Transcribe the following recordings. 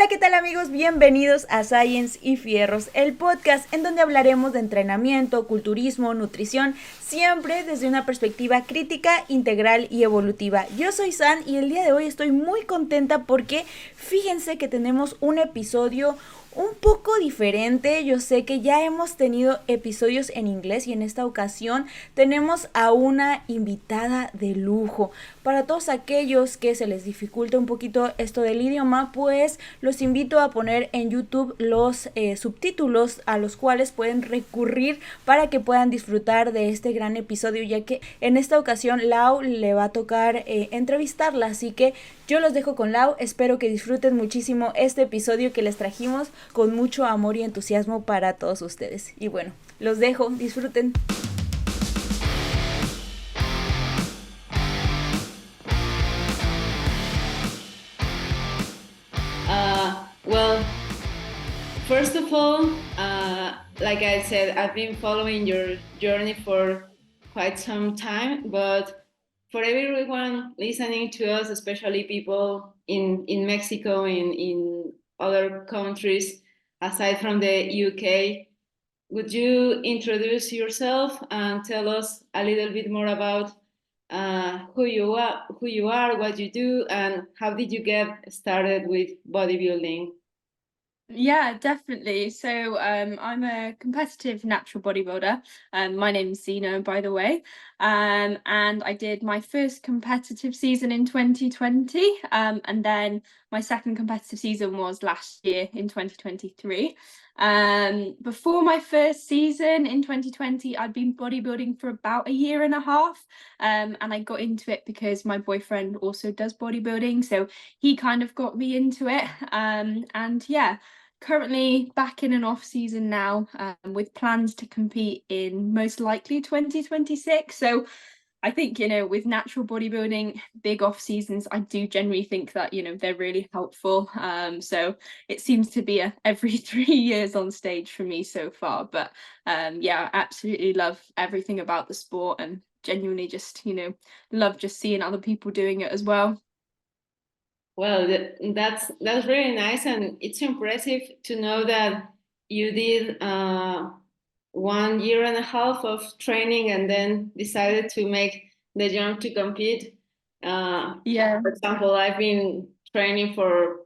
Hola, ¿qué tal amigos? Bienvenidos a Science y Fierros, el podcast en donde hablaremos de entrenamiento, culturismo, nutrición, siempre desde una perspectiva crítica, integral y evolutiva. Yo soy San y el día de hoy estoy muy contenta porque fíjense que tenemos un episodio un poco diferente. Yo sé que ya hemos tenido episodios en inglés y en esta ocasión tenemos a una invitada de lujo. Para todos aquellos que se les dificulta un poquito esto del idioma, pues los invito a poner en YouTube los subtítulos a los cuales pueden recurrir para que puedan disfrutar de este gran episodio, ya que en esta ocasión Lau le va a tocar entrevistarla, así que yo los dejo con Lau. Espero que disfruten muchísimo este episodio que les trajimos con mucho amor y entusiasmo para todos ustedes. Y bueno, los dejo, disfruten. Well, first of all, like I said, I've been following your journey for quite some time, but for everyone listening to us, especially people in Mexico, in other countries aside from the UK, would you introduce yourself and tell us a little bit more about who you are, what you do, and how did you get started with bodybuilding? Yeah, definitely. So I'm a competitive natural bodybuilder. My name's Zena, by the way. And I did my first competitive season in 2020. And then my second competitive season was last year in 2023. Before my first season in 2020, I'd been bodybuilding for about a year and a half. And I got into it because my boyfriend also does bodybuilding. So he kind of got me into it. And yeah, currently back in an off season now, with plans to compete in most likely 2026. So I think, with natural bodybuilding, big off seasons, I do generally think that, they're really helpful. So it seems to be every 3 years on stage for me so far. But yeah, I absolutely love everything about the sport and genuinely just, love just seeing other people doing it as well. Well, that's really nice, and it's impressive to know that you did 1 year and a half of training and then decided to make the jump to compete. Yeah. For example, I've been training for,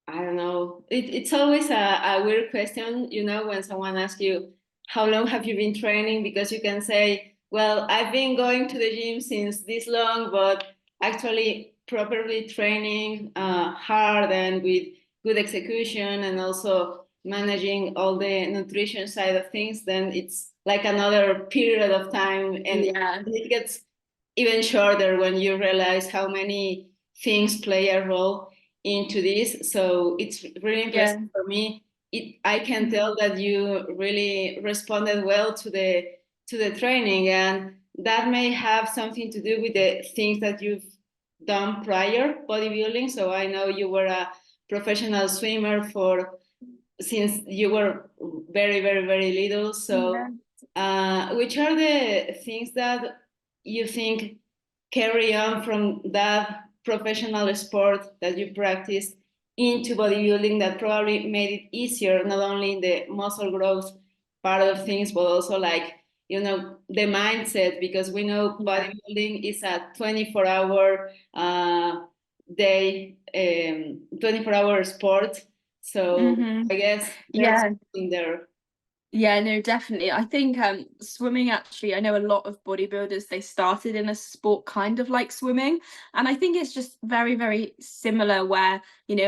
I don't know. It's always a weird question, when someone asks you, how long have you been training? Because you can say, well, I've been going to the gym since this long, but actually properly training hard and with good execution and also managing all the nutrition side of things, then it's like another period of time. And Yeah. it gets even shorter when you realize how many things play a role into this. So it's really impressive Yeah. for me. I can tell that you really responded well to the training, and that may have something to do with the things that you've done prior bodybuilding. So I know you were a professional swimmer for since you were very, very, very little. So Yeah. which are the things that you think carry on from that professional sport that you practiced into bodybuilding that probably made it easier, not only in the muscle growth part of things, but also like, the mindset, because we know Yeah. bodybuilding is a 24-hour day, 24-hour sport. So Hmm. I guess there's Yeah. something there. Yeah, no, definitely. I think swimming actually, I know a lot of bodybuilders, they started in a sport kind of like swimming. And I think it's just very, very similar where,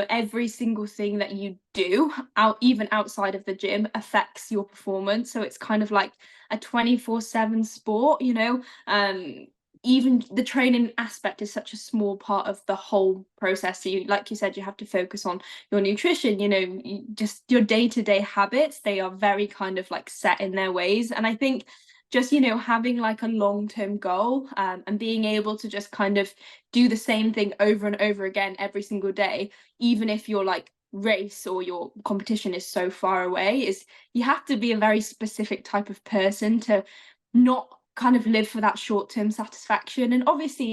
every single thing that you do out even outside of the gym affects your performance. So it's kind of like a 24/7 sport, even the training aspect is such a small part of the whole process. So you, like you said, you have to focus on your nutrition, just your day-to-day habits. They are very kind of like set in their ways. And I think just, having like a long-term goal, and being able to just kind of do the same thing over and over again every single day, even if your like race or your competition is so far away, is you have to be a very specific type of person to not kind of live for that short-term satisfaction. And obviously,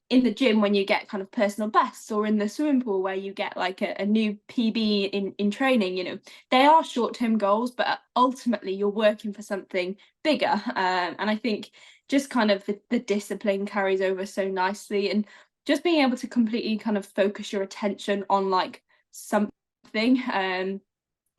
in the gym when you get kind of personal bests, or in the swimming pool where you get like a new PB in training, you know, they are short-term goals, but ultimately you're working for something bigger. And I think just kind of the discipline carries over so nicely, and just being able to completely kind of focus your attention on like something.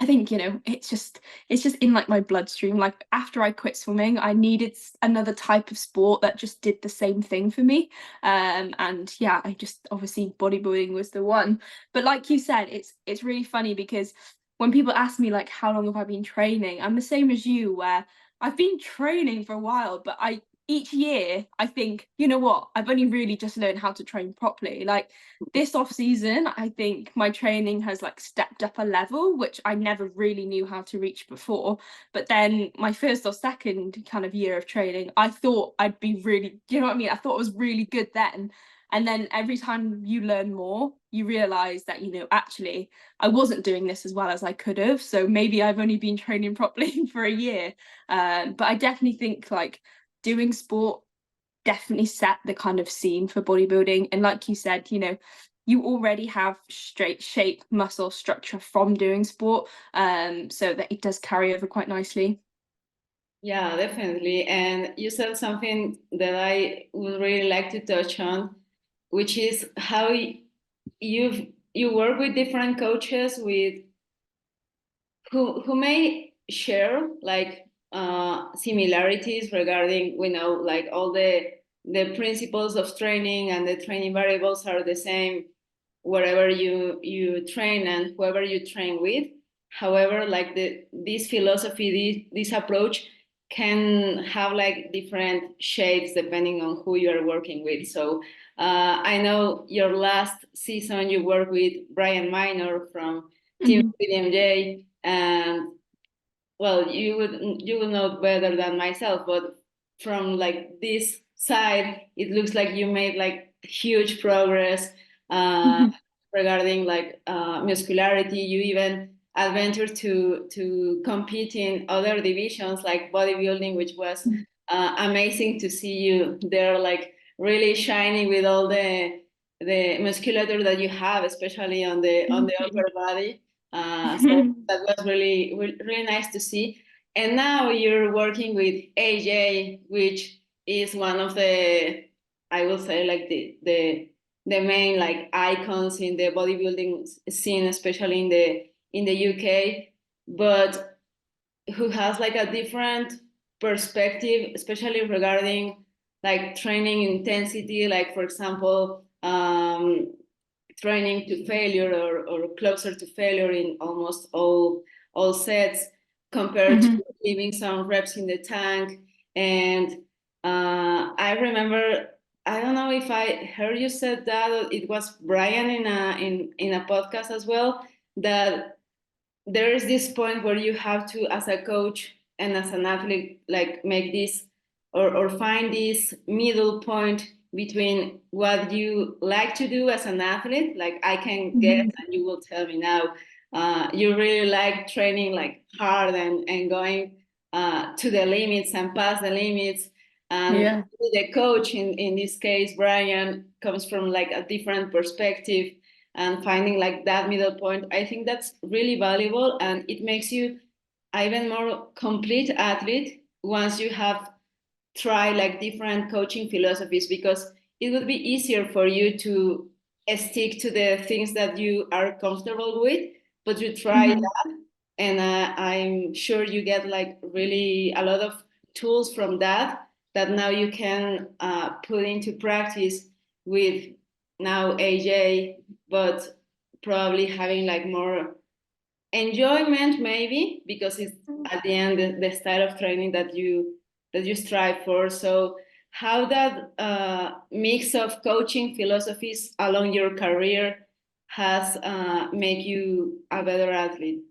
I think, you know, it's just in like my bloodstream. Like after I quit swimming, I needed another type of sport that just did the same thing for me. And yeah, I just, obviously bodybuilding was the one. But like you said, it's really funny because when people ask me like how long have I been training, I'm the same as you, where I've been training for a while, but each year I think, you know what, I've only really just learned how to train properly. Like this off season, I think my training has like stepped up a level, which I never really knew how to reach before. But then my first or second kind of year of training, I thought I'd be really, you know what I mean? I thought it was really good then. And then every time you learn more, you realize that, you know, actually, I wasn't doing this as well as I could have. So maybe I've only been training properly for a year. But I definitely think like doing sport definitely set the kind of scene for bodybuilding. And like you said, you know, you already have straight shape, muscle structure from doing sport, so that it does carry over quite nicely. Yeah, definitely. And you said something that I would really like to touch on, which is how you work with different coaches with who may share like similarities regarding, we know, like all the principles of training and the training variables are the same wherever you train and whoever you train with. However, like this philosophy, this approach can have like different shades depending on who you are working with. So I know your last season you worked with Brian Minor from Team BMJ, and well, you would know better than myself, but from like this side, it looks like you made like huge progress regarding like muscularity. You even adventured to compete in other divisions like bodybuilding, which was amazing to see you there, like really shining with all the musculature that you have, especially on the upper body. So that was really nice to see. And now you're working with AJ, which is one of the, I will say, like the main like icons in the bodybuilding scene, especially in the UK, but who has like a different perspective, especially regarding like training intensity, like for example, training to failure or closer to failure in almost all sets compared to leaving some reps in the tank. And I remember, I don't know if I heard you said that, or it was Brian in a podcast as well, that there is this point where you have to, as a coach and as an athlete, like make this or find this middle point between what you like to do as an athlete. Like I can guess, and you will tell me now, you really like training like hard and going to the limits and past the limits. And the coach in this case, Brian, comes from like a different perspective, and finding like that middle point. I think that's really valuable, and it makes you even more complete athlete once you have tried like different coaching philosophies, because it would be easier for you to stick to the things that you are comfortable with, but you try that, and I'm sure you get like really a lot of tools from that now you can put into practice with now AJ, but probably having like more enjoyment maybe, because it's at the end the style of training that you strive for. So how that mix of coaching philosophies along your career has made you a better athlete?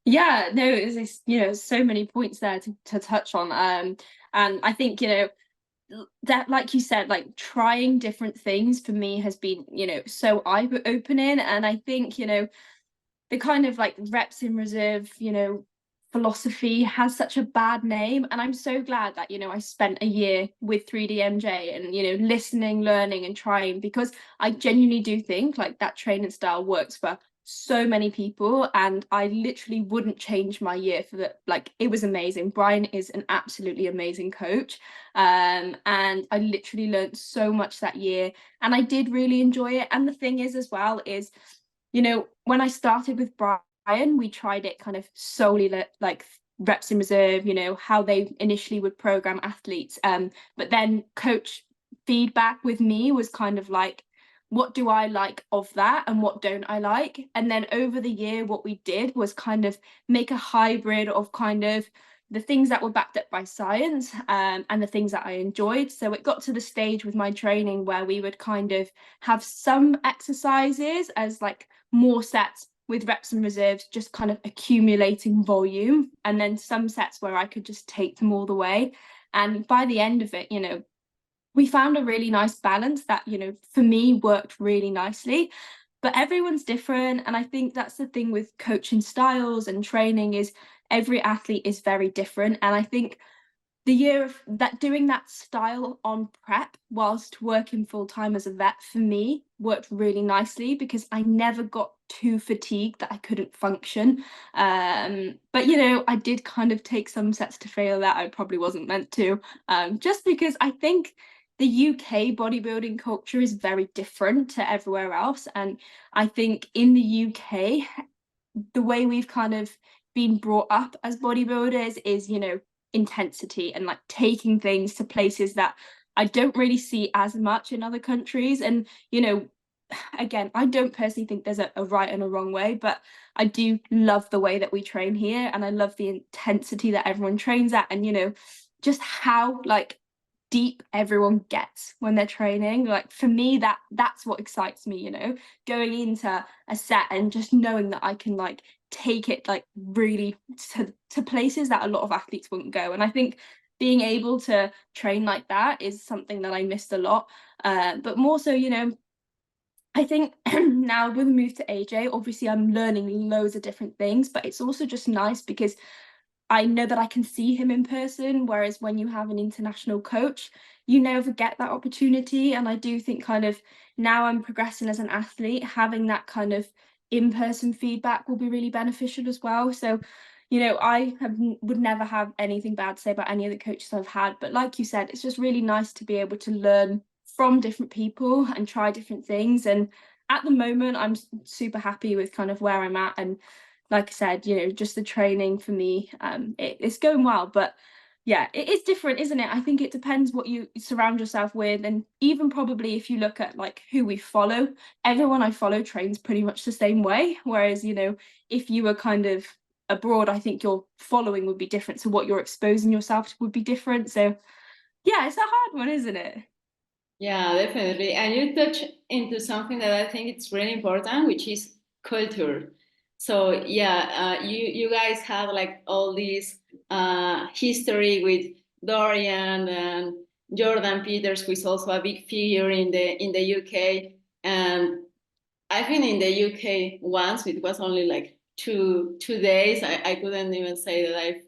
Yeah, no, it's you know, so many points there to touch on. And I think, you know, that, like you said, like trying different things for me has been, you know, so eye-opening. And I think, you know, the kind of like reps in reserve, you know, philosophy has such a bad name, and I'm so glad that, you know, I spent a year with 3DMJ and, you know, listening, learning and trying, because I genuinely do think like that training style works for so many people, and I literally wouldn't change my year for that. Like, it was amazing. Brian is an absolutely amazing coach, and I literally learned so much that year, and I did really enjoy it. And the thing is as well is, you know, when I started with Brian, we tried it kind of solely like reps in reserve, you know, how they initially would program athletes. But then coach feedback with me was kind of like, what do I like of that and what don't I like? And then over the year, what we did was kind of make a hybrid of kind of the things that were backed up by science, and the things that I enjoyed. So it got to the stage with my training where we would kind of have some exercises as like more sets with reps and reserves, just kind of accumulating volume, and then some sets where I could just take them all the way. And by the end of it, you know, we found a really nice balance that, you know, for me worked really nicely. But everyone's different, and I think that's the thing with coaching styles and training, is every athlete is very different. And I think the year of that, doing that style on prep whilst working full time as a vet, for me worked really nicely, because I never got too fatigued that I couldn't function. But you know, I did kind of take some sets to fail that I probably wasn't meant to, just because I think the UK bodybuilding culture is very different to everywhere else. And I think in the UK, the way we've kind of been brought up as bodybuilders is, you know, intensity and like taking things to places that I don't really see as much in other countries. And, you know, again, I don't personally think there's a right and a wrong way, but I do love the way that we train here, and I love the intensity that everyone trains at, and, you know, just how like deep everyone gets when they're training. Like for me, that's what excites me, you know, going into a set and just knowing that I can like take it like really to places that a lot of athletes wouldn't go. And I think being able to train like that is something that I missed a lot. But more so, you know, I think now with the move to AJ, obviously I'm learning loads of different things, but it's also just nice because I know that I can see him in person, whereas when you have an international coach, you never get that opportunity. And I do think kind of now I'm progressing as an athlete, having that kind of in-person feedback will be really beneficial as well. So, you know, would never have anything bad to say about any of the coaches I've had. But like you said, it's just really nice to be able to learn from different people and try different things. And at the moment, I'm super happy with kind of where I'm at. And like I said, you know, just the training for me, it's going well. But yeah, it is different, isn't it? I think it depends what you surround yourself with. And even probably if you look at like who we follow, everyone I follow trains pretty much the same way. Whereas, you know, if you were kind of abroad, I think your following would be different. So what you're exposing yourself to would be different. So yeah, it's a hard one, isn't it? Yeah, definitely. And you touch into something that I think it's really important, which is culture. So yeah, you guys have like all this history with Dorian and Jordan Peters, who is also a big figure in the UK. And I've been in the UK once. It was only like two days. I couldn't even say that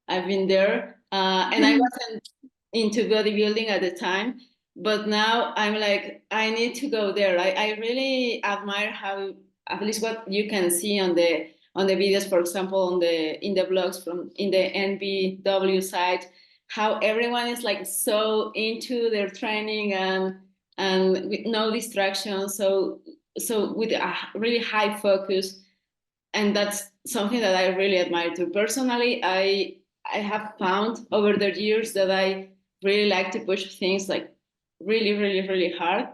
I've been there. And I wasn't into bodybuilding at the time, but now I'm like, I need to go there. I really admire how, at least what you can see on the videos, for example, in the blogs from in the NBW site, how everyone is like so into their training and with no distractions. So with a really high focus, and that's something that I really admire too. Personally, I have found over the years that I really like to push things like really, really, really hard.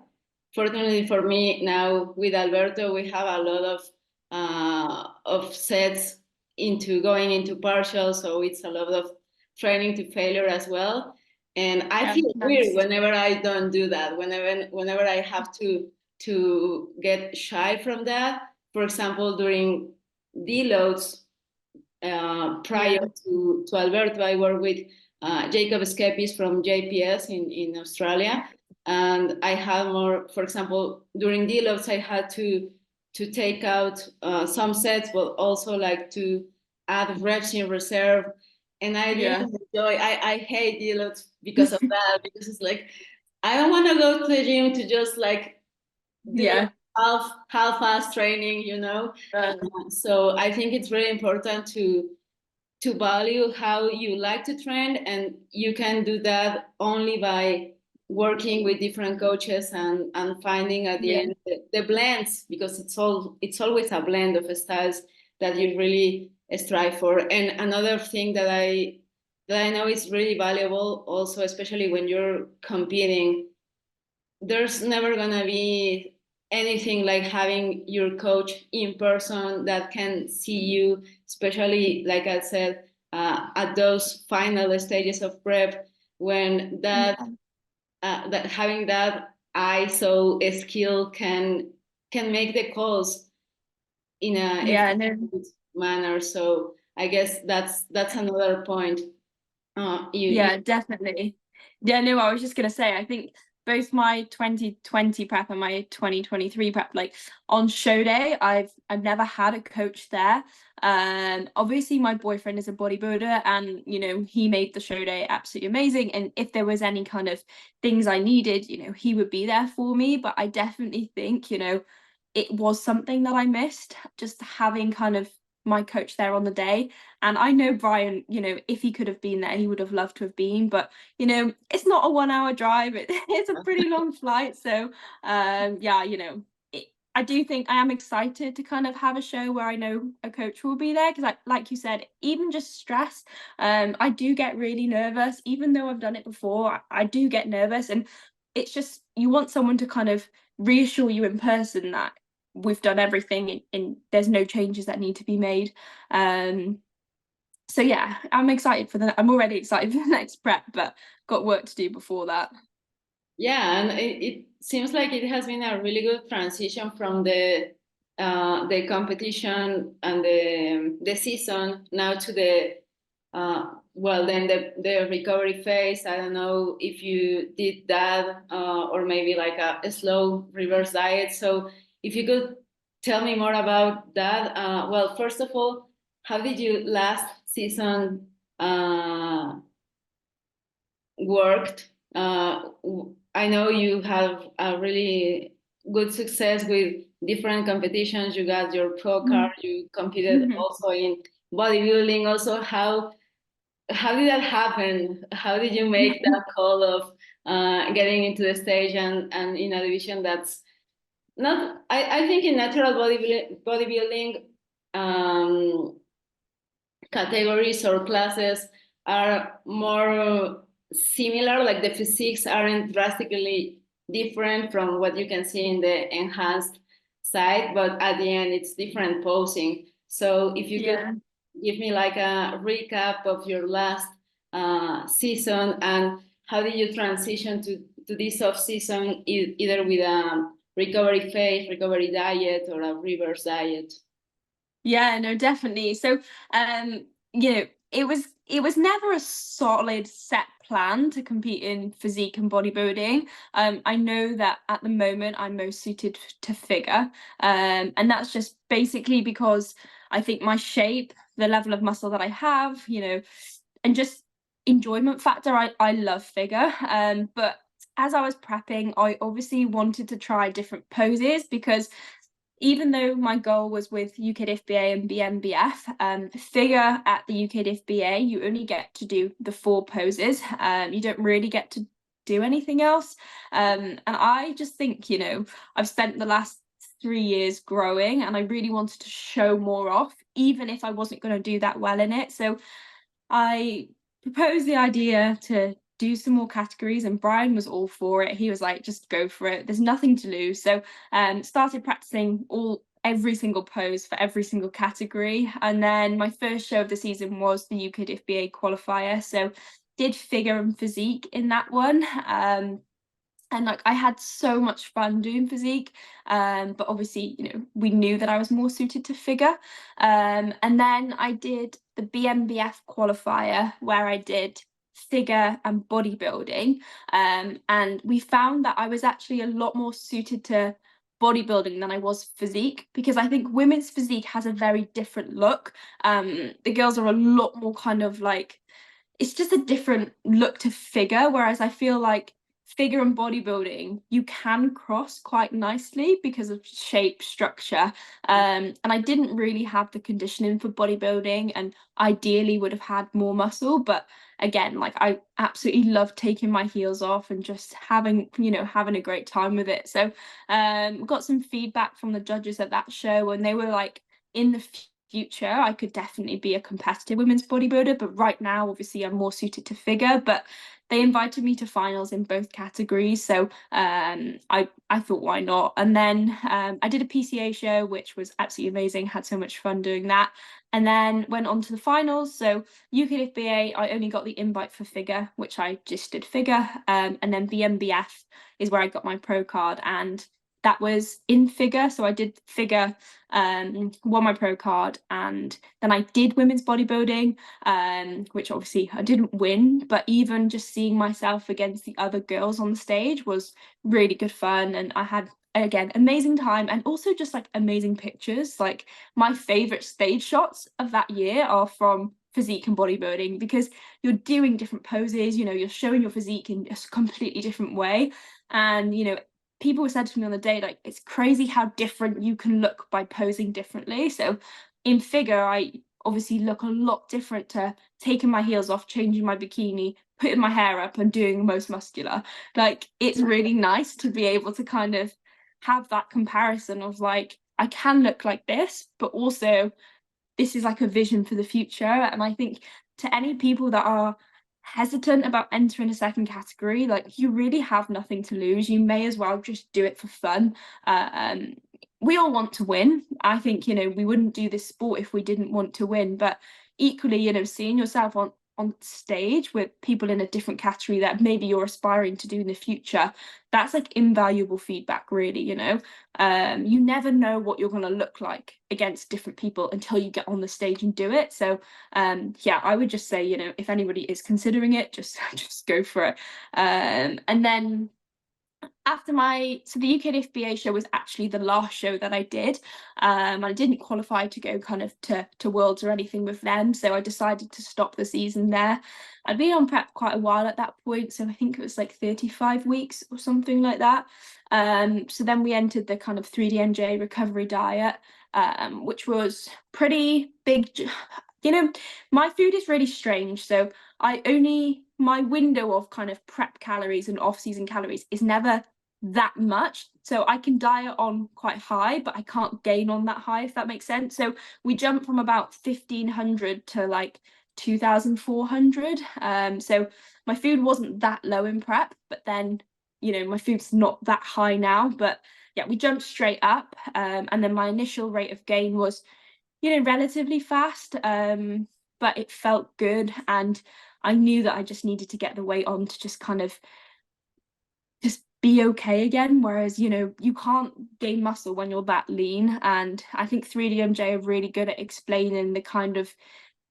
Fortunately for me, now with Alberto, we have a lot of sets into going into partial, so it's a lot of training to failure as well. And I feel weird whenever I don't do that. Whenever I have to get shy from that. For example, during deloads prior to Alberto, I worked with Jacob Skepis from JPS in Australia. And I had more, for example, during deloads, I had to take out some sets, but also like to add reps in reserve, and I didn't enjoy. I hate deloads because of that, because it's like I don't want to go to the gym to just like do half-ass training, you know. So I think it's really important to value how you like to train, and you can do that only by working with different coaches and finding at the end the blends, because it's always a blend of styles that you really strive for. And another thing that I know is really valuable also, especially when you're competing, there's never gonna be anything like having your coach in person that can see you, especially like I said, at those final stages of prep, when that having that ISO skill can make the calls in a efficient manner. So I guess that's another point. Definitely. No, I was just gonna say, I think both my 2020 prep and my 2023 prep, like on show day, I've never had a coach there. Obviously my boyfriend is a bodybuilder, and you know, he made the show day absolutely amazing, and if there was any kind of things I needed, you know, he would be there for me. But I definitely think, you know, it was something that I missed, just having kind of my coach there on the day. And I know Brian, you know, if he could have been there, he would have loved to have been, but you know, it's not a 1 hour drive, it's a pretty long flight. So you know, I do think I am excited to kind of have a show where I know a coach will be there, because like you said, even just stress, I do get really nervous. Even though I've done it before, I do get nervous, and it's just, you want someone to kind of reassure you in person that we've done everything and there's no changes that need to be made. So yeah, I'm excited for I'm already excited for the next prep, but got work to do before that. Yeah, and it seems like it has been a really good transition from the competition and the season now to the then the recovery phase. I don't know if you did that or maybe like a slow reverse diet. So if you could tell me more about that. Well, first of all, how did you last season worked? I know you have a really good success with different competitions. You got your pro card. You competed also in bodybuilding. Also, how did that happen? How did you make that call of getting into the stage and in a division that's not? I think in natural bodybuilding categories or classes are more similar, like the physiques aren't drastically different from what you can see in the enhanced side, but at the end it's different posing. So if you could give me like a recap of your last season, and how did you transition to this off season, either with a recovery phase, recovery diet, or a reverse diet? Yeah, no, definitely. So, you know, it was never a solid set plan to compete in physique and bodybuilding. I know that at the moment I'm most suited to figure, and that's just basically because I think my shape, the level of muscle that I have, you know, and just enjoyment factor, I love figure. But as I was prepping, I obviously wanted to try different poses, because even though my goal was with UKDFBA and BMBF, figure at the UKDFBA, you only get to do the 4 poses. You don't really get to do anything else. And I just think, you know, I've spent the last 3 years growing, and I really wanted to show more off, even if I wasn't going to do that well in it. So I proposed the idea to do some more categories, and Brian was all for it. He was like, just go for it, there's nothing to lose. So started practicing every single pose for every single category. And then my first show of the season was the UKDFBA qualifier, so did figure and physique in that one. And like, I had so much fun doing physique, but obviously, you know, we knew that I was more suited to figure. And then I did the BMBF qualifier, where I did figure and bodybuilding, and we found that I was actually a lot more suited to bodybuilding than I was physique, because I think women's physique has a very different look. The girls are a lot more kind of like, it's just a different look to figure, whereas I feel like figure and bodybuilding, you can cross quite nicely because of shape, structure. And I didn't really have the conditioning for bodybuilding, and ideally would have had more muscle. But again, like, I absolutely love taking my heels off and just having a great time with it. So got some feedback from the judges at that show, and they were like, in the future I could definitely be a competitive women's bodybuilder, but right now obviously I'm more suited to figure. But they invited me to finals in both categories, so I thought, why not? And then I did a PCA show, which was absolutely amazing, had so much fun doing that, and then went on to the finals. So UKFBA, I only got the invite for figure, which I just did figure, and then BMBF is where I got my pro card, and that was in figure. So I did figure, won my pro card, and then I did women's bodybuilding, which obviously I didn't win, but even just seeing myself against the other girls on the stage was really good fun, and I had, again, amazing time, and also just like amazing pictures. Like, my favorite stage shots of that year are from physique and bodybuilding, because you're doing different poses, you're showing your physique in a completely different way. And people said to me on the day, like, it's crazy how different you can look by posing differently. So in figure, I obviously look a lot different to taking my heels off, changing my bikini, putting my hair up and doing most muscular. Like, it's really nice to be able to kind of have that comparison of like, I can look like this, but also this is like a vision for the future. And I think to any people that are hesitant about entering a second category, like, you really have nothing to lose. You may as well just do it for fun. We all want to win. I think, we wouldn't do this sport if we didn't want to win, but equally, seeing yourself on stage with people in a different category that maybe you're aspiring to do in the future, that's like invaluable feedback, really. You never know what you're going to look like against different people until you get on the stage and do it. So yeah, I would just say, if anybody is considering it, just go for it. And then after so the UKFBA show was actually the last show that I did. I didn't qualify to go kind of to Worlds or anything with them, so I decided to stop the season there. I'd been on prep quite a while at that point, so I think it was like 35 weeks or something like that. So then we entered the kind of 3DMJ recovery diet, which was pretty big. My food is really strange, so my window of kind of prep calories and off-season calories is never that much. So I can diet on quite high, but I can't gain on that high, if that makes sense. So we jumped from about 1,500 to like 2,400. So my food wasn't that low in prep, but then, my food's not that high now. But yeah, we jumped straight up. And then my initial rate of gain was, relatively fast, but it felt good. And I knew that I just needed to get the weight on to just kind of just be okay again. Whereas, you can't gain muscle when you're that lean. And I think 3DMJ are really good at explaining the kind of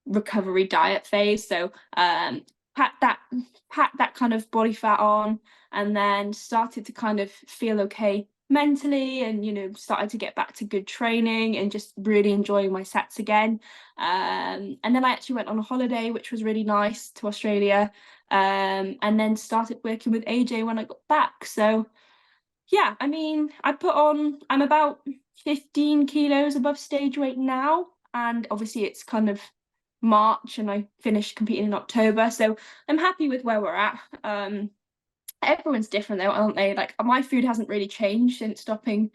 recovery diet phase. So pack that kind of body fat on, and then started to kind of feel okay mentally, and started to get back to good training and just really enjoying my sets again. And then I actually went on a holiday, which was really nice, to Australia, and then started working with AJ when I got back. So yeah, I mean, I'm about 15 kilos above stage weight now, and obviously it's kind of March and I finished competing in October, so I'm happy with where we're at. Everyone's different though, aren't they? Like, my food hasn't really changed since stopping,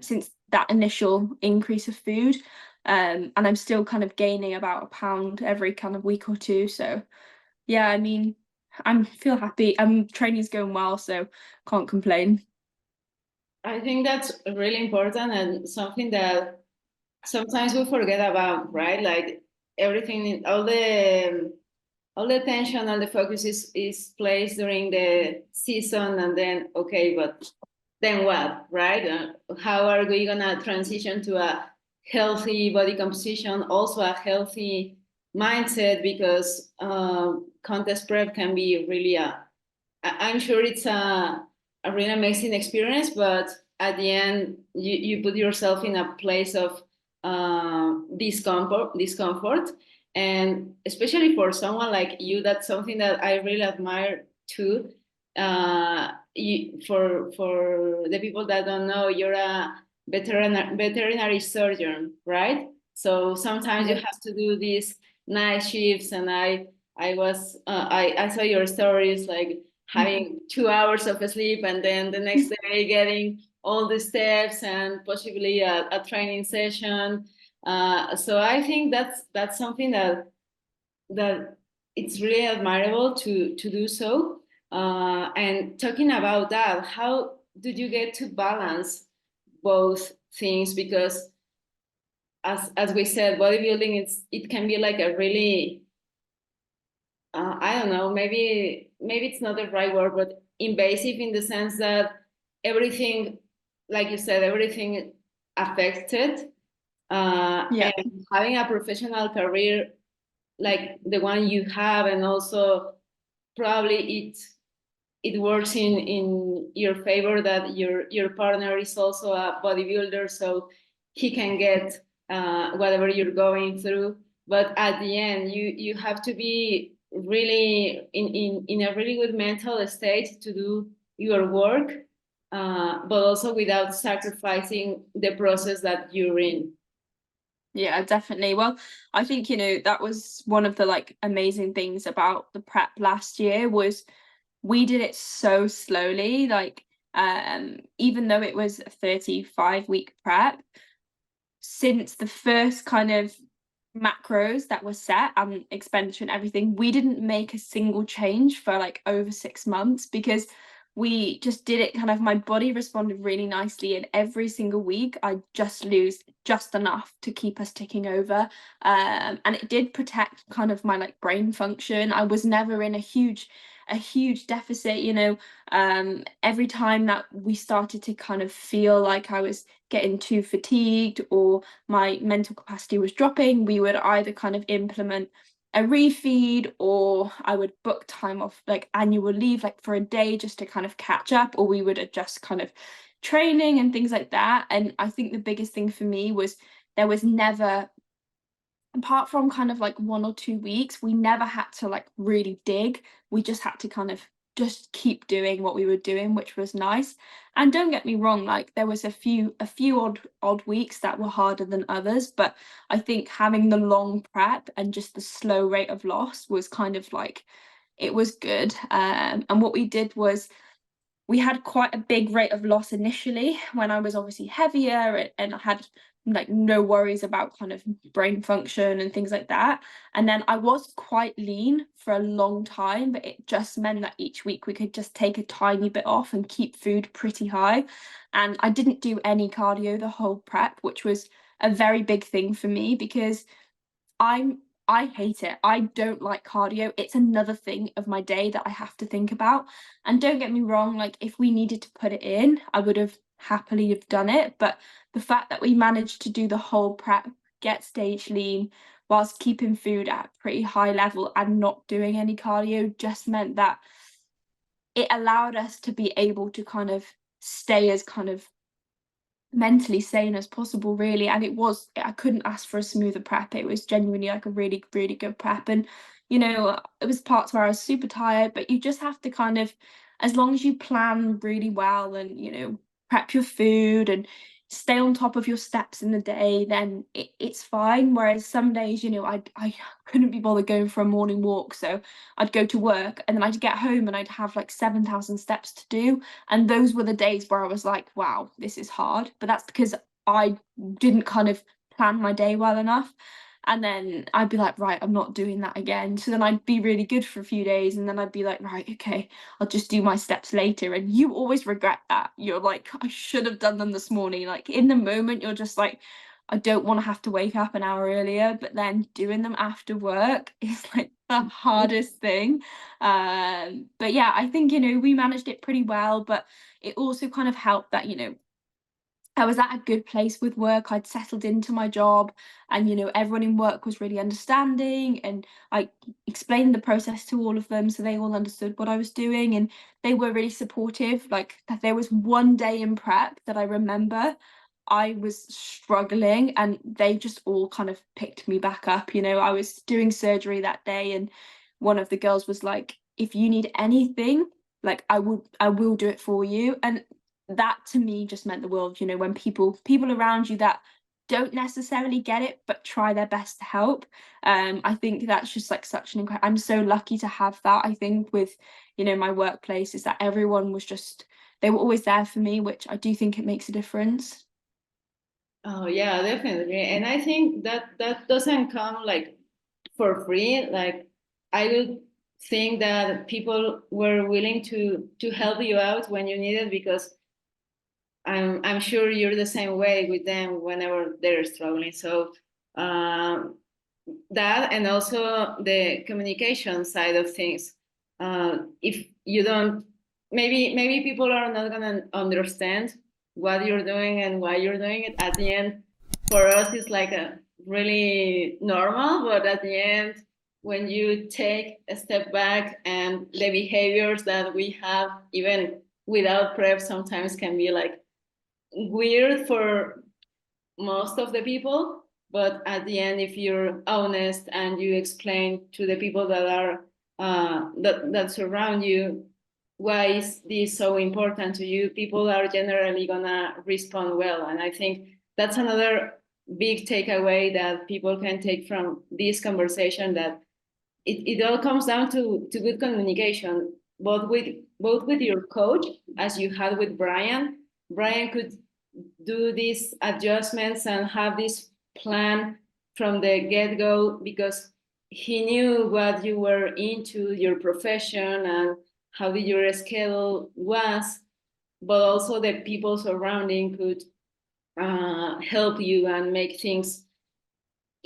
since that initial increase of food, and I'm still kind of gaining about a pound every kind of week or two. So yeah, I mean, I feel happy. Training's going well, so can't complain. I think that's really important and something that sometimes we forget about, right? Like, everything, all the attention, all the focus is placed during the season, and then, okay, but then what, right? How are we gonna transition to a healthy body composition, also a healthy mindset? Because contest prep can be really I'm sure it's a really amazing experience, but at the end you put yourself in a place of discomfort, and especially for someone like you, that's something that I really admire too. For the people that don't know, you're a veterinary surgeon, right? So sometimes you have to do these night shifts, and I saw your stories, like having 2 hours of sleep, and then the next day getting all the steps and possibly a training session. So I think that's something that it's really admirable to do so. And talking about that, how did you get to balance both things? Because as we said, bodybuilding, it can be like a really I don't know, maybe it's not the right word, but invasive, in the sense that everything, like you said, everything affects it. Yeah. And having a professional career like the one you have, and also probably it works in your favor that your partner is also a bodybuilder, so he can get whatever you're going through. But at the end, you have to be really in a really good mental state to do your work, but also without sacrificing the process that you're in. Yeah, definitely. Well, I think, that was one of the like amazing things about the prep last year was we did it so slowly. Like, even though it was a 35-week prep, since the first kind of macros that were set and expenditure and everything, we didn't make a single change for like over 6 months, because we just did it kind of, my body responded really nicely, and every single week I just lose just enough to keep us ticking over, and it did protect kind of my like brain function. I was never in a huge deficit, every time that we started to kind of feel like I was getting too fatigued or my mental capacity was dropping, we would either kind of implement a refeed, or I would book time off, like annual leave, like for a day, just to kind of catch up, or we would adjust kind of training and things like that. And I think the biggest thing for me was there was never, apart from kind of like 1 or 2 weeks, we never had to like really dig. We just had to kind of just keep doing what we were doing, which was nice. And don't get me wrong, like there was a few odd weeks that were harder than others, but I think having the long prep and just the slow rate of loss was kind of like, it was good. And what we did was we had quite a big rate of loss initially when I was obviously heavier, and I had like no worries about kind of brain function and things like that. And then I was quite lean for a long time, but it just meant that each week we could just take a tiny bit off and keep food pretty high. And I didn't do any cardio the whole prep, which was a very big thing for me, because I hate it. I don't like cardio. It's another thing of my day that I have to think about. And don't get me wrong, like if we needed to put it in, I would have happily have done it. But the fact that we managed to do the whole prep, get stage lean, whilst keeping food at a pretty high level and not doing any cardio, just meant that it allowed us to be able to kind of stay as kind of mentally sane as possible, really. And I couldn't ask for a smoother prep. It was genuinely like a really, really good prep. And it was parts where I was super tired, but you just have to kind of, as long as you plan really well and prep your food and stay on top of your steps in the day, then it's fine. Whereas some days, I couldn't be bothered going for a morning walk, so I'd go to work and then I'd get home and I'd have like 7,000 steps to do. And those were the days where I was like, wow, this is hard. But that's because I didn't kind of plan my day well enough. And then I'd be like, right, I'm not doing that again. So then I'd be really good for a few days, and then I'd be like, right, okay, I'll just do my steps later. And you always regret that. You're like, I should have done them this morning. Like in the moment, you're just like, I don't want to have to wake up an hour earlier, but then doing them after work is like the hardest thing. But yeah, I think, we managed it pretty well, but it also kind of helped that, I was at a good place with work. I'd settled into my job, and everyone in work was really understanding, and I explained the process to all of them, so they all understood what I was doing, and they were really supportive. Like, there was one day in prep that I remember I was struggling, and they just all kind of picked me back up. I was doing surgery that day, and one of the girls was like, if you need anything, like, I will do it for you. And that to me just meant the world, when people around you that don't necessarily get it but try their best to help. I think that's just like such an incredible, I'm so lucky to have that. I think with my workplace is that everyone was just, they were always there for me, which I do think it makes a difference. Oh yeah, definitely. And I think that doesn't come like for free. Like, I would think that people were willing to help you out when you need it, because I'm sure you're the same way with them whenever they're struggling. So um, that, and also the communication side of things. If you don't, maybe people are not gonna understand what you're doing and why you're doing it. At the end, for us, it's like a really normal, but at the end, when you take a step back, and the behaviors that we have even without prep sometimes can be like weird for most of the people, but at the end, if you're honest and you explain to the people that are that surround you why is this so important to you, people are generally gonna respond well. And I think that's another big takeaway that people can take from this conversation, that it all comes down to good communication, both with your coach, as you had with Brian. Brian could do these adjustments and have this plan from the get-go, because he knew what you were into, your profession, and how your schedule was, but also the people surrounding could help you and make things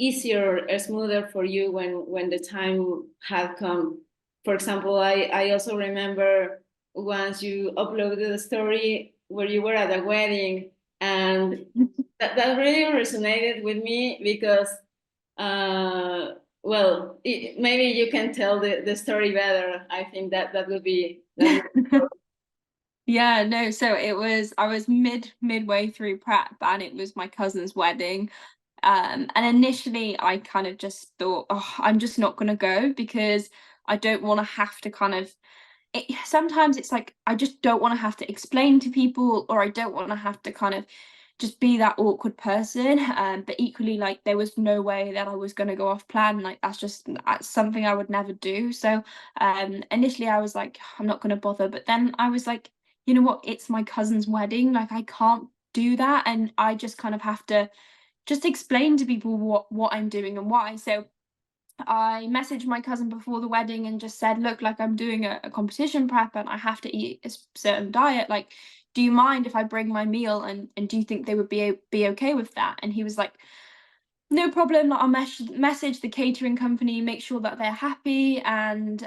easier or smoother for you when the time had come. For example, I also remember once you uploaded a story where you were at a wedding, and that really resonated with me, because well, maybe you can tell the story better. I think that would be Yeah, no, so I was midway through prep, and it was my cousin's wedding. And initially I kind of just thought, oh, I'm just not gonna go, because I don't want to have to kind of sometimes it's like I just don't want to have to explain to people, or I don't want to have to kind of just be that awkward person. But equally, like, there was no way that I was going to go off plan. Like, that's something I would never do. So initially I was like, I'm not going to bother, but then I was like, you know what, it's my cousin's wedding, like I can't do that, and I just kind of have to just explain to people what I'm doing and why. So I messaged my cousin before the wedding and just said, look, like, I'm doing a competition prep and I have to eat a certain diet. Like, do you mind if I bring my meal, and do you think they would be okay with that? And he was like, no problem. Like, I'll message the catering company, make sure that they're happy. And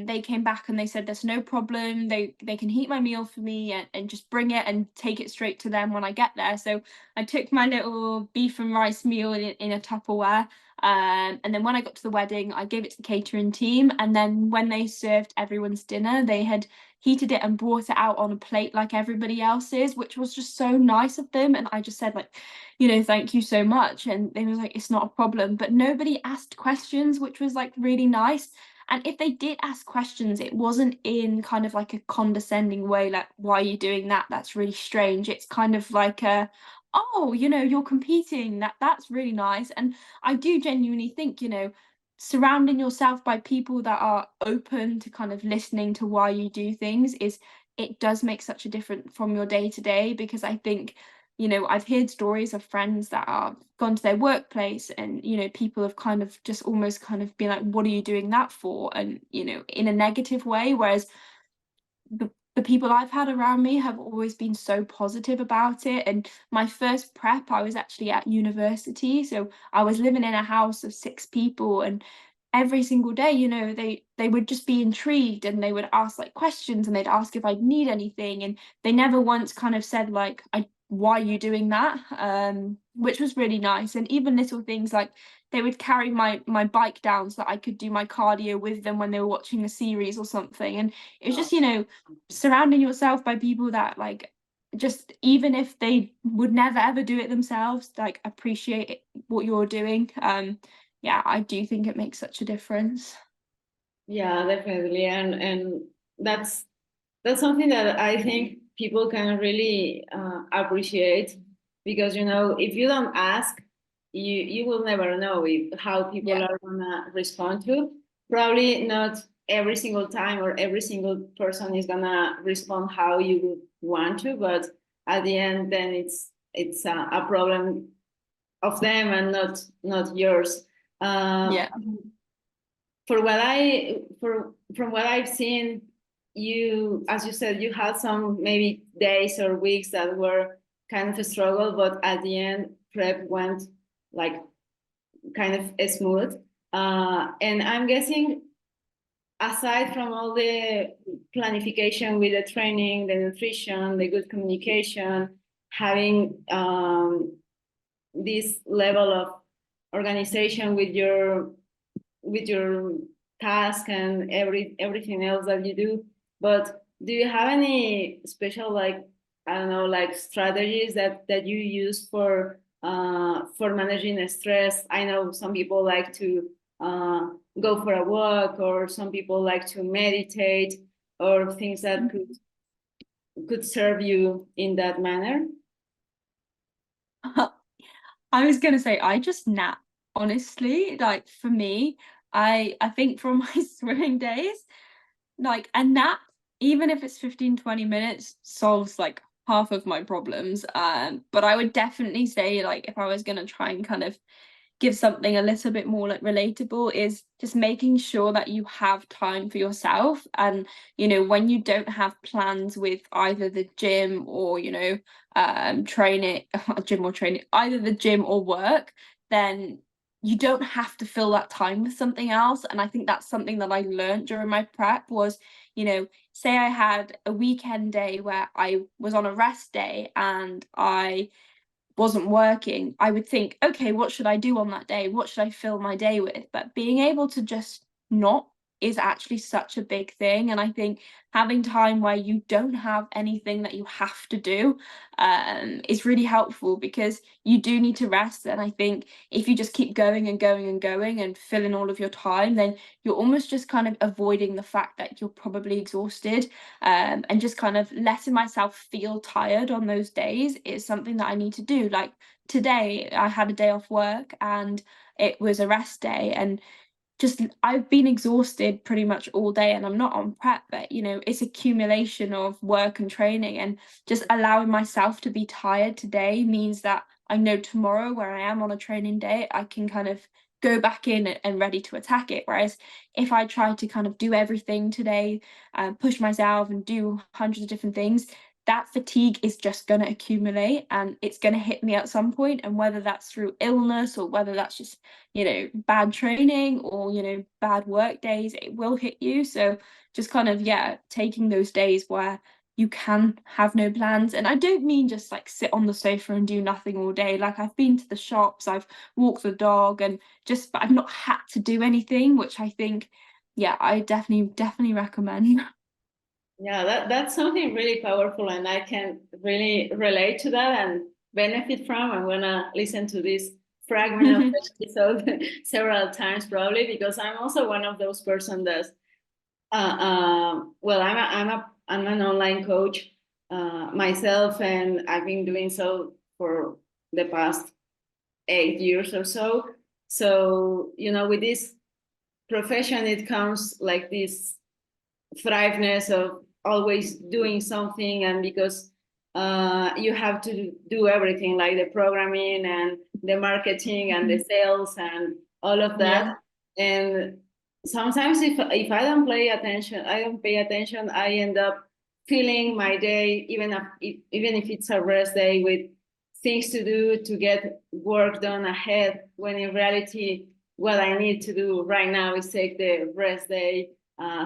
they came back and they said there's no problem. They can heat my meal for me, and just bring it and take it straight to them when I get there. So I took my little beef and rice meal in a Tupperware. And then when I got to the wedding, I gave it to the catering team. And then when they served everyone's dinner, they had heated it and brought it out on a plate like everybody else's, which was just so nice of them. And I just said, like, thank you so much. And they was like, it's not a problem. But nobody asked questions, which was like really nice. And if they did ask questions, it wasn't in kind of like a condescending way, like, why are you doing that? That's really strange. It's kind of like oh, you're competing. That's really nice. And I do genuinely think, surrounding yourself by people that are open to kind of listening to why you do things, it does make such a difference from your day to day. Because I think, I've heard stories of friends that are gone to their workplace, and people have kind of just almost kind of been like, what are you doing that for? And in a negative way, whereas the people I've had around me have always been so positive about it. And my first prep, I was actually at university, so I was living in a house of 6 people, and every single day, they would just be intrigued, and they would ask like questions, and they'd ask if I'd need anything, and they never once kind of said like, I why are you doing that? Which was really nice. And even little things like they would carry my bike down so that I could do my cardio with them when they were watching a series or something. And it was just, you know, surrounding yourself by people that like, just even if they would never ever do it themselves, like appreciate what you're doing. Yeah, I do think it makes such a difference. Yeah, definitely. And that's something that I think people can really appreciate, because, you know, if you don't ask, you will never know how people Yeah. are gonna respond to. Probably not every single time or every single person is gonna respond how you would want to, but at the end, then it's a problem of them and not yours. Yeah. From what I've seen, you, as you said, you had some maybe days or weeks that were kind of a struggle, but at the end, prep went like kind of smooth. And I'm guessing, aside from all the planification with the training, the nutrition, the good communication, having this level of organization with your task and everything else that you do. But do you have any special, like, I don't know, like strategies that you use for managing stress? I know some people like to go for a walk, or some people like to meditate, or things that could serve you in that manner. I was gonna say I just nap, honestly. Like for me, I think from my swimming days, like a nap, even if it's 15-20 minutes, solves like half of my problems. But I would definitely say, like, if I was gonna try and kind of give something a little bit more like relatable, is just making sure that you have time for yourself. And you know, when you don't have plans with either the gym or, you know, training gym or training, either the gym or work, then you don't have to fill that time with something else. And I think that's something that I learned during my prep was, you know, say I had a weekend day where I was on a rest day and I wasn't working, I would think, okay, what should I do on that day? What should I fill my day with? But being able to just not is actually such a big thing. And I think having time where you don't have anything that you have to do is really helpful, because you do need to rest. And I think if you just keep going and going and going and filling all of your time, then you're almost just kind of avoiding the fact that you're probably exhausted. And just kind of letting myself feel tired on those days is something that I need to do. Like today, I had a day off work and it was a rest day, and just I've been exhausted pretty much all day, and I'm not on prep, but you know, it's accumulation of work and training, and just allowing myself to be tired today means that I know tomorrow, where I am on a training day, I can kind of go back in and ready to attack it. Whereas if I try to kind of do everything today, push myself and do hundreds of different things, that fatigue is just going to accumulate and it's going to hit me at some point. And whether that's through illness or whether that's just, you know, bad training or, you know, bad work days, it will hit you. So just kind of, yeah, taking those days where you can have no plans. And I don't mean just like sit on the sofa and do nothing all day. Like I've been to the shops, I've walked the dog, and just, but I've not had to do anything, which I think, yeah, I definitely recommend. Yeah, that's something really powerful, and I can really relate to that and benefit from. I'm gonna listen to this fragment of the episode several times, probably, because I'm also one of those persons that, well, I'm an online coach myself, and I've been doing so for the past 8 years or so. So, you know, with this profession, it comes like this thriveness of always doing something, and because you have to do everything, like the programming and the marketing and the sales and all of that. Yeah. And sometimes if I don't pay attention, I end up filling my day, even if it's a rest day, with things to do to get work done ahead, when in reality what I need to do right now is take the rest day,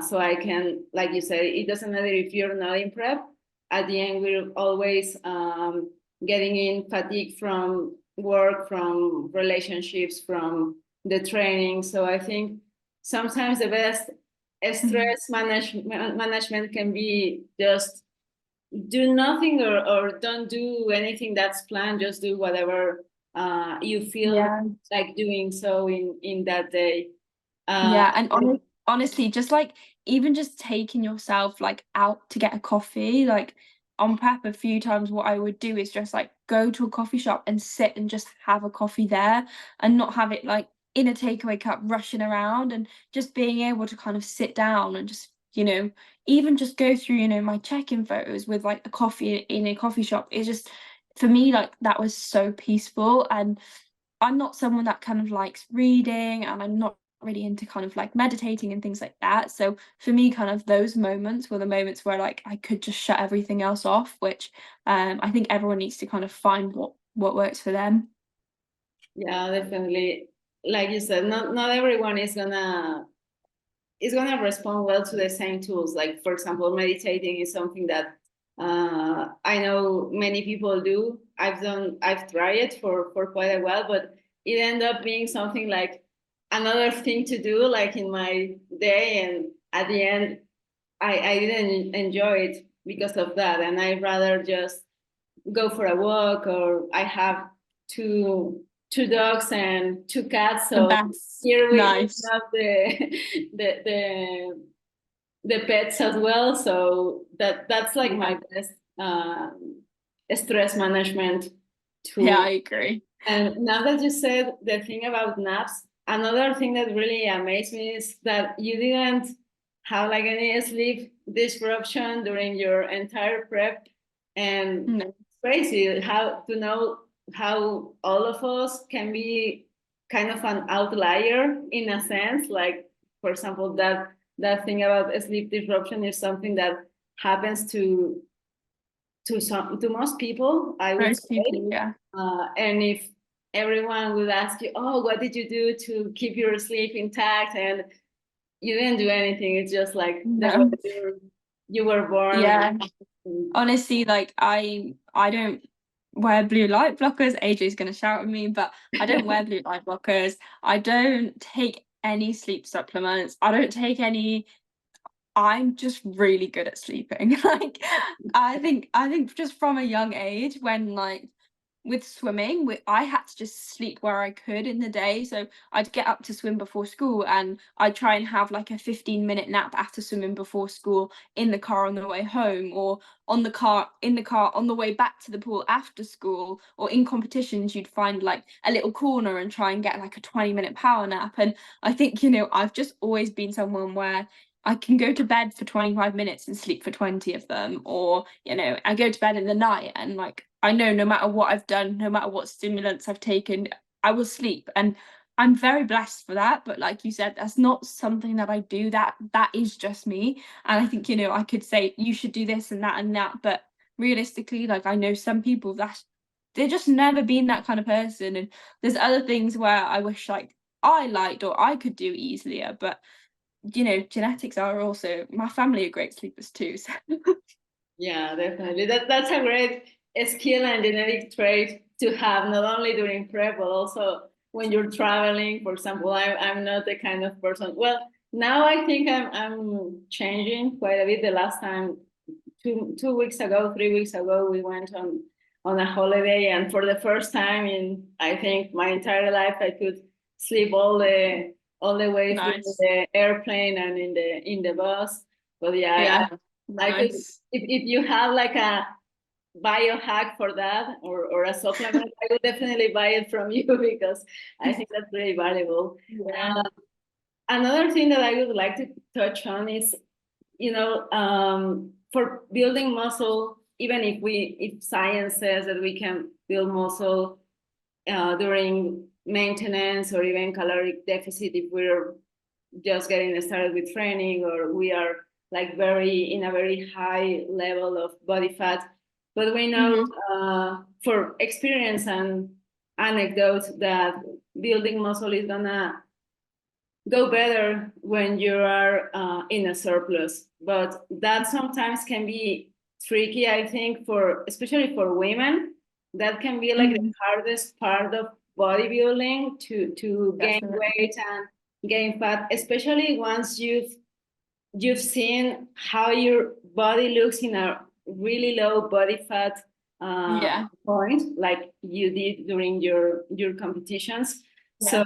so I can, like you said, it doesn't matter if you're not in prep. At the end, we're always getting in fatigue from work, from relationships, from the training. So I think sometimes the best stress management can be just do nothing, or don't do anything that's planned. Just do whatever you feel like doing so in that day. And honestly, just like even just taking yourself like out to get a coffee, like on prep a few times, what I would do is just like go to a coffee shop and sit and just have a coffee there, and not have it like in a takeaway cup rushing around, and just being able to kind of sit down and just, even just go through, my check-in photos with like a coffee in a coffee shop is just, for me, like that was so peaceful. And I'm not someone that kind of likes reading, and I'm not really into kind of like meditating and things like that. So for me, kind of those moments were the moments where like I could just shut everything else off, which I think everyone needs to kind of find what works for them. Yeah, definitely. Like you said, not everyone is gonna respond well to the same tools. Like, for example, meditating is something that I know many people do. I've tried it for quite a while, but it ended up being something like another thing to do, like in my day. And at the end, I didn't enjoy it because of that. And I'd rather just go for a walk, or I have two dogs and two cats. So here we have the pets as well. So that's like my best stress management tool. Yeah, I agree. And now that you said the thing about naps, another thing that really amazed me is that you didn't have like any sleep disruption during your entire prep. And it's crazy how to know how all of us can be kind of an outlier in a sense. Like, for example, that thing about sleep disruption is something that happens to most people, I would say. And if everyone would ask you, oh, what did you do to keep your sleep intact? And you didn't do anything. It's just like you were born. Yeah. Honestly, like I don't wear blue light blockers. AJ's gonna shout at me, but I don't wear blue light blockers. I don't take any sleep supplements. I don't take any. I'm just really good at sleeping. Like I think just from a young age, when like with swimming, I had to just sleep where I could in the day. So I'd get up to swim before school, and I'd try and have like a 15-minute nap after swimming before school in the car on the way home, or in the car on the way back to the pool after school, or in competitions you'd find like a little corner and try and get like a 20-minute power nap. And I think, I've just always been someone where I can go to bed for 25 minutes and sleep for 20 of them, or, I go to bed in the night and like I know no matter what I've done, no matter what stimulants I've taken, I will sleep. And I'm very blessed for that. But like you said, that's not something that I do. That is just me. And I think, I could say you should do this and that. But realistically, like I know some people that they've just never been that kind of person. And there's other things where I wish like I liked or I could do easier. But genetics are also, my family are great sleepers too. So. Yeah, definitely. That's a great skill and genetic trait to have, not only during prep, but also when you're traveling. For example, I'm not the kind of person. Well, now I think I'm changing quite a bit. The last time, 2 weeks ago, 3 weeks ago, we went on a holiday, and for the first time in I think my entire life, I could sleep all the way through the airplane and in the bus. But if you have like a biohack for that, or a supplement, I would definitely buy it from you because I think that's very valuable. Another thing that I would like to touch on is, for building muscle, even if science says that we can build muscle during maintenance or even caloric deficit, if we're just getting started with training, or we are like in a very high level of body fat. But we know for experience and anecdotes that building muscle is gonna go better when you are in a surplus. But that sometimes can be tricky, I think, especially for women, that can be like the Mhm. hardest part of bodybuilding, to gain Definitely. weight and gain fat, especially once you've seen how your body looks in a really low body fat Yeah. point, like you did during your competitions. So Yeah.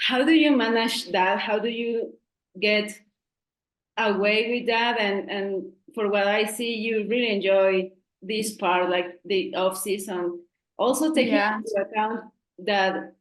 how do you manage that? How do you get away with that? And for what I see, you really enjoy this part, like the off season. Also taking Yeah. into account that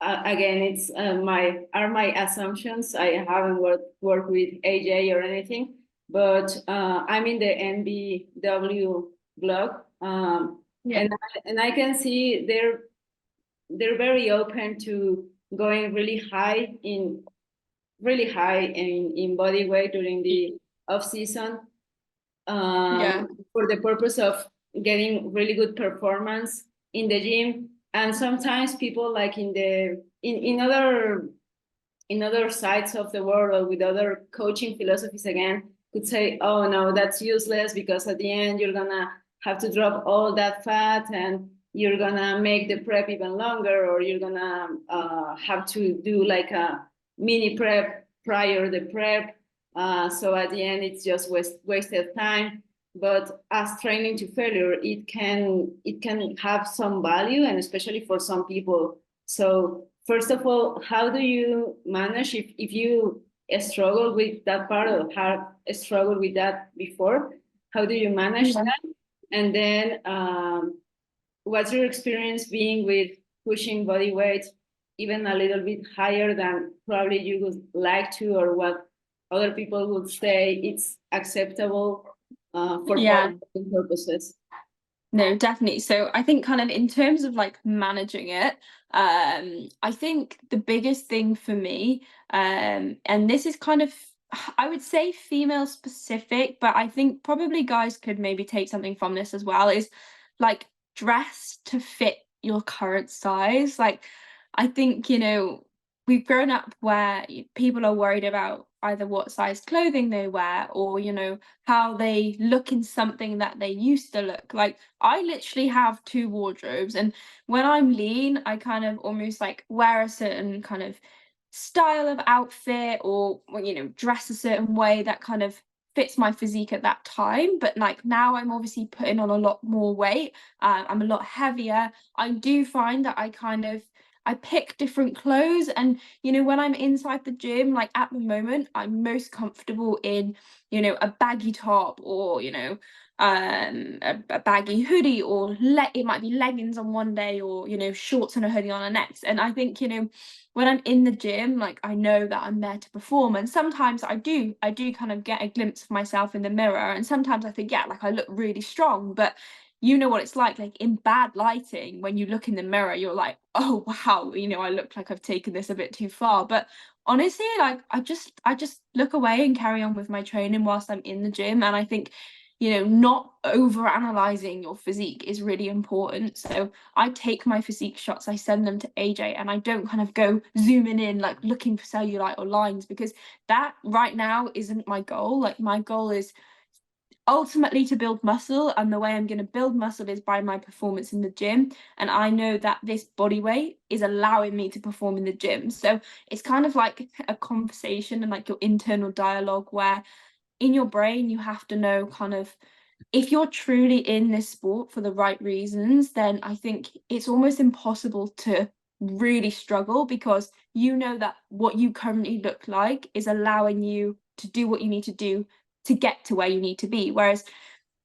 again, it's my assumptions. I haven't worked with AJ or anything, but I'm in the NBW blog, Yeah. and I can see they're very open to going really high in body weight during the off season, Yeah. for the purpose of getting really good performance in the gym. And sometimes people like in other sides of the world, or with other coaching philosophies again, could say, oh no, that's useless, because at the end you're gonna have to drop all that fat, and you're gonna make the prep even longer, or you're gonna have to do like a mini prep prior the prep. So at the end it's just wasted time. But as training to failure, it can have some value, and especially for some people. So first of all, how do you manage if you struggle with that part, or have struggled with that before? How do you manage Yeah. that? And then what's your experience being with pushing body weight even a little bit higher than probably you would like to, or what other people would say it's acceptable for Yeah. bodybuilding purposes? No, definitely. So I think kind of in terms of like managing it, I think the biggest thing for me, and this is kind of, I would say female specific, but I think probably guys could maybe take something from this as well, is like dress to fit your current size. Like I think, we've grown up where people are worried about either what size clothing they wear, or how they look in something that they used to look like. I literally have two wardrobes, and when I'm lean, I kind of almost like wear a certain kind of style of outfit, or dress a certain way that kind of fits my physique at that time. But like now I'm obviously putting on a lot more weight. I'm a lot heavier. I do find that I pick different clothes, and when I'm inside the gym, like at the moment I'm most comfortable in a baggy top, or a baggy hoodie, or it might be leggings on one day, or shorts and a hoodie on the next. And I think when I'm in the gym, like I know that I'm there to perform, and sometimes I do kind of get a glimpse of myself in the mirror, and sometimes I think, yeah, like I look really strong. But you know what it's like in bad lighting, when you look in the mirror, you're like, oh wow, I look like I've taken this a bit too far. But honestly, like I just look away and carry on with my training whilst I'm in the gym. And I think not over analyzing your physique is really important. So I take my physique shots, I send them to AJ, and I don't kind of go zooming in like looking for cellulite or lines, because that right now isn't my goal. Like my goal is ultimately to build muscle, and the way I'm going to build muscle is by my performance in the gym. And I know that this body weight is allowing me to perform in the gym. So it's kind of like a conversation and like your internal dialogue, where in your brain you have to know kind of, if you're truly in this sport for the right reasons, then I think it's almost impossible to really struggle, because you know that what you currently look like is allowing you to do what you need to do to get to where you need to be. Whereas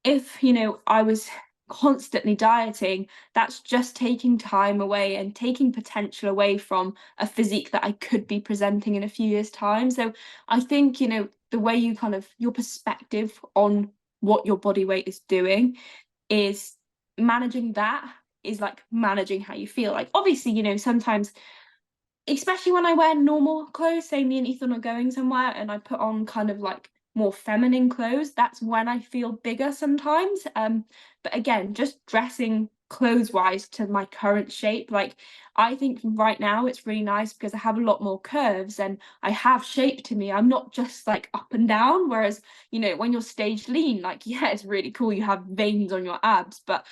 if I was constantly dieting, that's just taking time away and taking potential away from a physique that I could be presenting in a few years' time. So I think the way you kind of, your perspective on what your body weight is doing is managing that, is like managing how you feel. Like obviously sometimes, especially when I wear normal clothes, say me and Ethan are going somewhere and I put on kind of like more feminine clothes, that's when I feel bigger sometimes. But again, just dressing clothes wise to my current shape, like I think right now it's really nice because I have a lot more curves and I have shape to me. I'm not just like up and down. Whereas when you're stage lean, like yeah, it's really cool, you have veins on your abs, but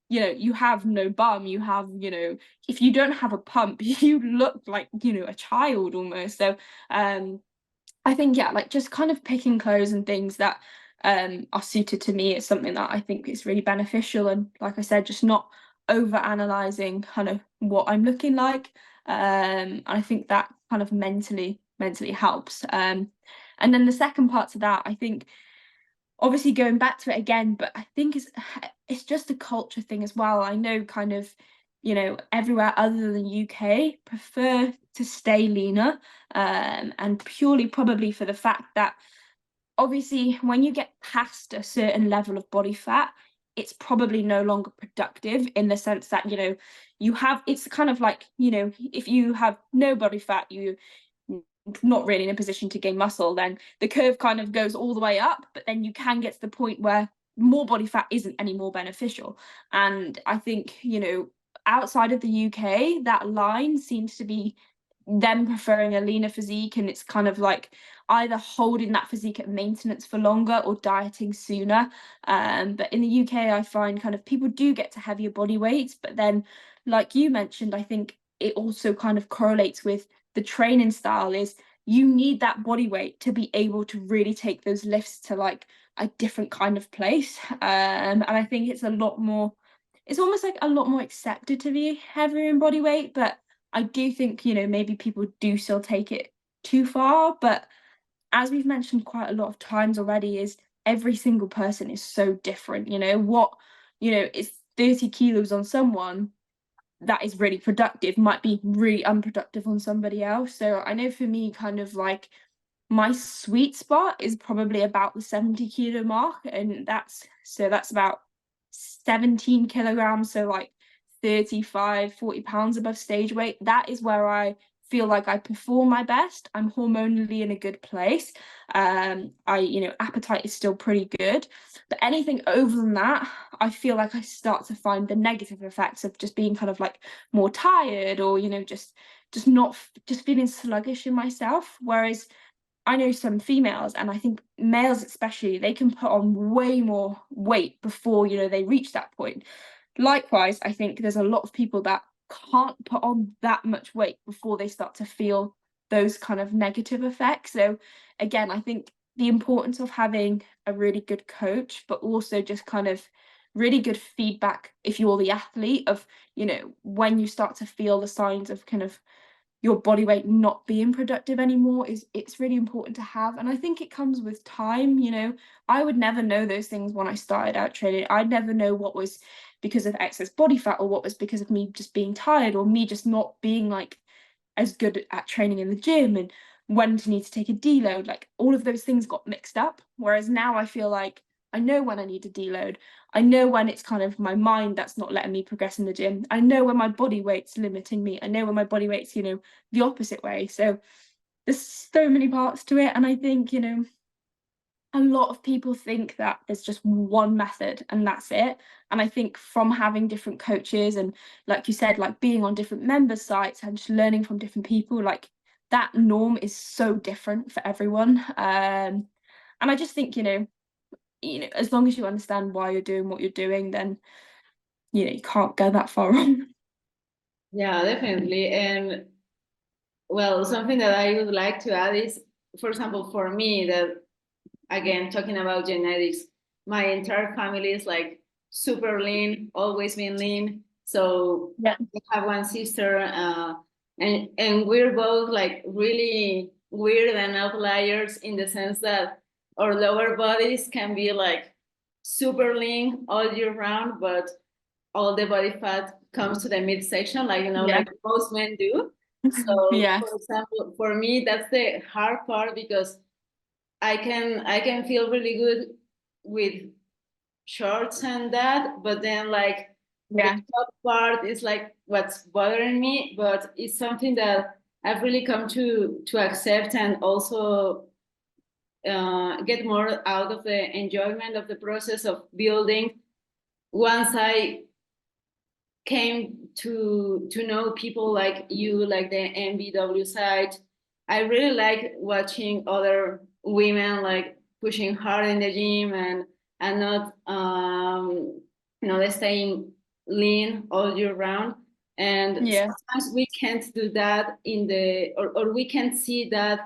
you know, you have no bum, you have, you know, if you don't have a pump, you look like, you know, a child almost. So I think, yeah, like just kind of picking clothes and things that are suited to me is something that I think is really beneficial. And like I said, just not over analyzing kind of what I'm looking like. I think that kind of mentally helps. And then the second part to that, I think, obviously going back to it again, but I think it's just a culture thing as well. I know kind of, you know, everywhere other than UK prefer to stay leaner, and purely probably for the fact that obviously when you get past a certain level of body fat, it's probably no longer productive, in the sense that, you know, you have, it's kind of like, you know, if you have no body fat, you not really in a position to gain muscle, then the curve kind of goes all the way up, but then you can get to the point where more body fat isn't any more beneficial. And I think, you know, outside of the UK, that line seems to be them preferring a leaner physique, and it's kind of like either holding that physique at maintenance for longer or dieting sooner. But in the UK, I find kind of people do get to heavier body weights, but then, like you mentioned, I think it also kind of correlates with the training style. Is you need that body weight to be able to really take those lifts to like a different kind of place. And I think it's a lot more, it's almost like a lot more accepted to be heavier in body weight. But I do think, you know, maybe people do still take it too far. But as we've mentioned quite a lot of times already, is every single person is so different. You know, what, you know, is 30 kilos on someone that is really productive might be really unproductive on somebody else. So I know for me, kind of like my sweet spot is probably about the 70 kilo mark, and that's about 17 kilograms, so like 35-40 pounds above stage weight. That is where I feel like I perform my best. I'm hormonally in a good place. You know, appetite is still pretty good, but anything over than that, I feel like I start to find the negative effects of just being kind of like more tired, or, you know, just not, just feeling sluggish in myself. Whereas I know some females, and I think males especially, they can put on way more weight before, you know, they reach that point. Likewise, I think there's a lot of people that can't put on that much weight before they start to feel those kind of negative effects. So again, I think the importance of having a really good coach, but also just kind of really good feedback if you're the athlete, of, you know, when you start to feel the signs of kind of your body weight not being productive anymore, is it's really important to have. And I think it comes with time. You know, I would never know those things when I started out training. I'd never know what was because of excess body fat, or what was because of me just being tired, or me just not being like as good at training in the gym, and when to need to take a deload. Like all of those things got mixed up. Whereas now I feel like I know when I need to deload. I know when it's kind of my mind that's not letting me progress in the gym. I know when my body weight's limiting me. I know when my body weight's, you know, the opposite way. So there's so many parts to it. And I think, you know, a lot of people think that there's just one method and that's it. And I think from having different coaches, and like you said, like being on different member sites and just learning from different people, like that norm is so different for everyone. And I just think, you know, as long as you understand why you're doing what you're doing, then, you know, you can't go that far wrong. Yeah, definitely. And well, something that I would like to add is, for example, for me, that again, talking about genetics, my entire family is like super lean, always been lean. So Yeah. I have one sister, and we're both like really weird and outliers, in the sense that our lower bodies can be like super lean all year round, but all the body fat comes to the midsection, like, you know, Yeah. like most men do. So, Yeah. for example, for me, that's the hard part, because I can feel really good with shorts and that, but then like the Yeah. top part is like what's bothering me. But it's something that I've really come to accept, and also get more out of the enjoyment of the process of building. Once I came to know people like you, like the MBW side, I really like watching other women like pushing hard in the gym, and not staying lean all year round. And sometimes we can't do that or we can't see that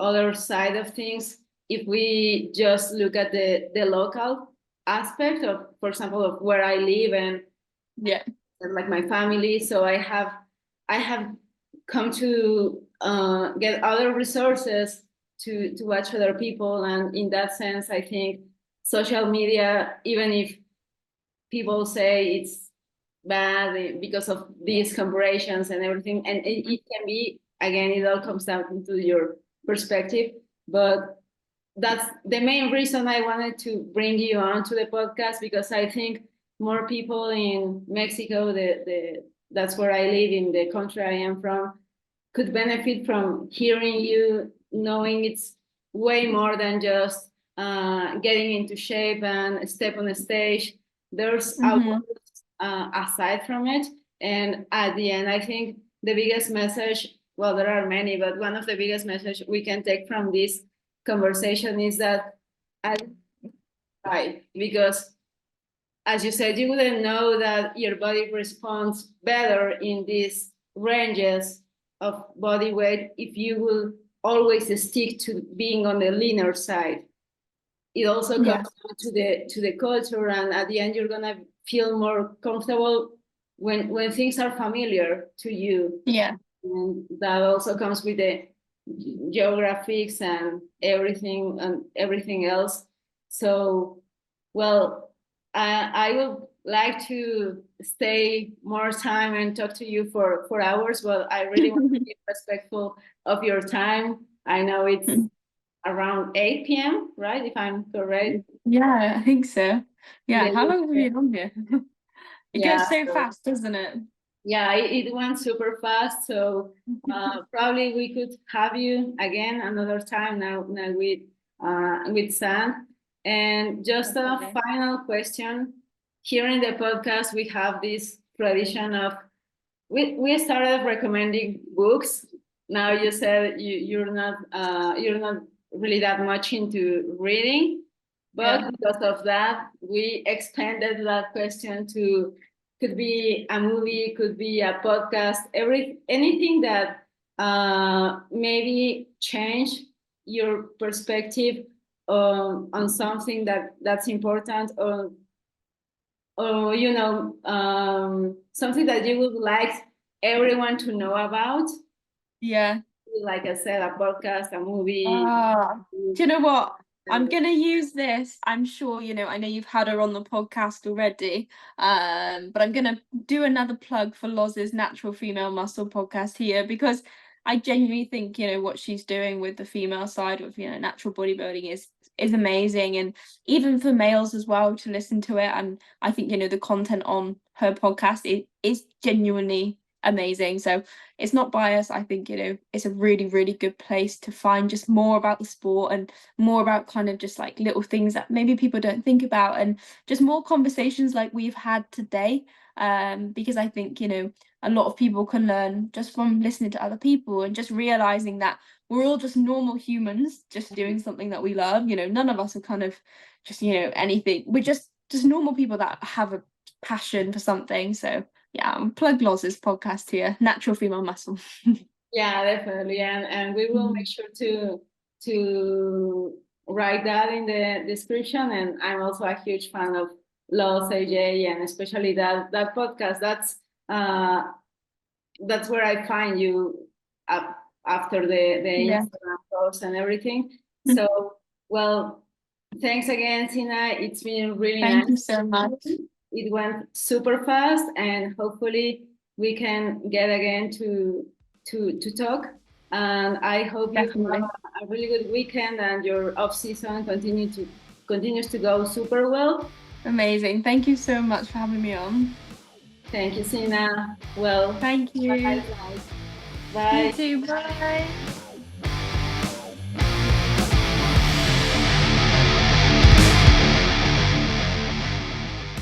other side of things if we just look at the local aspect of, for example, of where I live and like my family. So I have come to get other resources to watch other people, and in that sense, I think social media, even if people say it's bad because of these comparisons and everything, and it can be, again, it all comes down to your perspective, but that's the main reason I wanted to bring you on to the podcast, because I think more people in Mexico, that's where I live, in the country I am from, could benefit from hearing you, knowing it's way more than just getting into shape and step on a stage. There's aside from it. And at the end, I think the biggest message, well, there are many, but one of the biggest messages we can take from this conversation is that because as you said, you wouldn't know that your body responds better in these ranges of body weight if you will always stick to being on the leaner side. It also comes down to the culture, and at the end you're gonna feel more comfortable when things are familiar to you. And that also comes with the geographics and everything else. So, well, I would like to stay more time and talk to you for hours, but I really want to be respectful of your time. I know it's around 8 p.m., right? If I'm correct. Yeah, I think so. Yeah, how long have we been on here? It goes so fast, doesn't it? Yeah, it went super fast. So probably we could have you again another time now with Sam. And just a final question. Here in the podcast, we have this tradition of we started recommending books. Now you said you're not really that much into reading, but because of that, we expanded that question to could be a movie, could be a podcast, anything that maybe change your perspective on something that's important, or something that you would like everyone to know about. Like I said, a podcast, a movie. Do you know what? I'm going to use this. I'm sure, I know you've had her on the podcast already, but I'm going to do another plug for Loz's Natural Female Muscle podcast here, because I genuinely think, what she's doing with the female side of, natural bodybuilding is amazing. And even for males as well to listen to it. And I think, the content on her podcast is genuinely amazing. So it's not biased. I think, it's a really, really good place to find just more about the sport and more about kind of just like little things that maybe people don't think about, and just more conversations like we've had today. Because I think, a lot of people can learn just from listening to other people and just realizing that we're all just normal humans just doing something that we love. None of us are kind of just, anything. We're just normal people that have a passion for something. So yeah, plug Loz's podcast here, Natural Female Muscle. Yeah, definitely. And we will make sure to write that in the description. And I'm also a huge fan of Loz AJ, and especially that podcast. That's where I find you after the Instagram post and everything. So, well, thanks again, Zena. It's been really nice. Thank you so much. It went super fast, and hopefully we can get again to talk. And I hope you have a really good weekend, and your off season continues to go super well. Amazing. Thank you so much for having me on. Thank you, Zena. Well, thank you. Bye. You too. Bye.